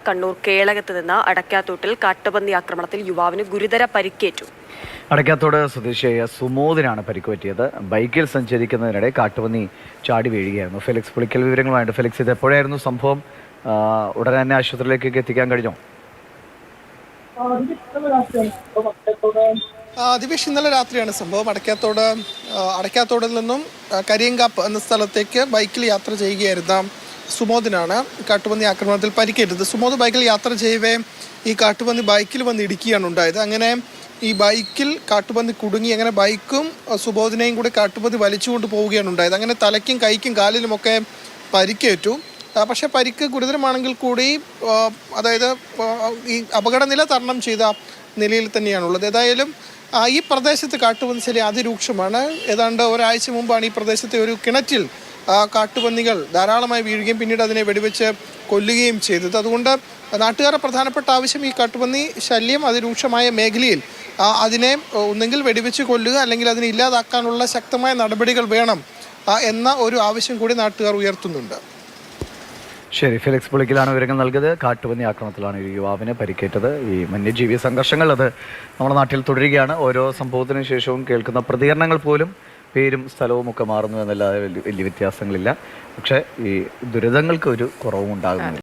കണ്ണൂർ കേളകത്ത് നിന്ന് അടക്കാത്തോട്ടിൽ കാട്ടുപന്നി ആക്രമണത്തിൽ യുവാവിന് ഗുരുതര പരിക്കേറ്റു. അടക്കാത്തോട് സ്വദേശിയായ സുമോദിനാണ് പരിക്കുപറ്റിയത്. ബൈക്കിൽ സഞ്ചരിക്കുന്നതിനിടെ കാട്ടുപന്നി ചാടി വീഴുകയായിരുന്നു. ഫെലിക്സ് പുളിക്കൽ വിവരങ്ങളുമായിട്ട്. ഫെലിക്സ്, ഇത് എപ്പോഴായിരുന്നു സംഭവം? ഉടനെ തന്നെ ആശുപത്രിയിലേക്ക് എത്തിക്കാൻ കഴിഞ്ഞോ? ദിവേഷ്, ഇന്നലെ രാത്രിയാണ് സംഭവം. അടക്കാത്തോടിൽ നിന്നും കരിയങ്കാപ്പ് എന്ന സ്ഥലത്തേക്ക് ബൈക്കിൽ യാത്ര ചെയ്യുകയായിരുന്ന സുമോദിനാണ് കാട്ടുപന്നി ആക്രമണത്തിൽ പരിക്കേറ്റത്. സുമോദ് ബൈക്കിൽ യാത്ര ചെയ്യവേ ഈ കാട്ടുപന്നി ബൈക്കിൽ വന്ന് ഇടിക്കുകയാണ് ഉണ്ടായത്. അങ്ങനെ ഈ ബൈക്കിൽ കാട്ടുപന്നി കുടുങ്ങി. അങ്ങനെ ബൈക്കും സുബോധിനെയും കൂടി കാട്ടുപന്നി വലിച്ചുകൊണ്ട് പോവുകയാണ് ഉണ്ടായത്. അങ്ങനെ തലയ്ക്കും കൈക്കും കാലിലുമൊക്കെ പരിക്കേറ്റു. പക്ഷേ പരിക്ക് ഗുരുതരമാണെങ്കിൽ കൂടി അതായത് ഈ അപകടനില തരണം ചെയ്ത നിലയിൽ തന്നെയാണുള്ളത്. ഏതായാലും ഈ പ്രദേശത്ത് കാട്ടുപന്നി ശല്യം അതിരൂക്ഷമാണ്. ഏതാണ്ട് ഒരാഴ്ച മുമ്പാണ് ഈ പ്രദേശത്തെ ഒരു കിണറ്റിൽ കാട്ടുപന്നികൾ ധാരാളമായി വീഴുകയും പിന്നീട് അതിനെ വെടിവെച്ച് കൊല്ലുകയും ചെയ്തത്. അതുകൊണ്ട് നാട്ടുകാരുടെ പ്രധാനപ്പെട്ട ആവശ്യം ഈ കാട്ടുപന്നി ശല്യം അതിരൂക്ഷമായ മേഖലയിൽ അതിനെ ഒന്നെങ്കിൽ വെടിവെച്ച് കൊല്ലുക, അല്ലെങ്കിൽ അതിനെ ഇല്ലാതാക്കാനുള്ള ശക്തമായ നടപടികൾ വേണം എന്ന ഒരു ആവശ്യം കൂടി നാട്ടുകാർ ഉയർത്തുന്നുണ്ട്. ശരി, ഫെലിക്സ് പുളിക്കലാണ് വിവരങ്ങൾ നൽകിയത്. കാട്ടുപന്നി ആക്രമണത്തിലാണ് ഒരു യുവാവിന് പരിക്കേറ്റത്. ഈ വന്യജീവി സംഘർഷങ്ങൾ അത് നമ്മുടെ നാട്ടിൽ തുടരുകയാണ്. ഓരോ സംഭവത്തിനു ശേഷവും കേൾക്കുന്ന പ്രതികരണങ്ങൾ പോലും പേരും സ്ഥലവും ഒക്കെ മാറുന്നു എന്നല്ലാതെ വലിയ വ്യത്യാസങ്ങളില്ല. പക്ഷേ ഈ ദുരിതങ്ങൾക്ക് ഒരു കുറവും ഉണ്ടാകുന്നില്ല.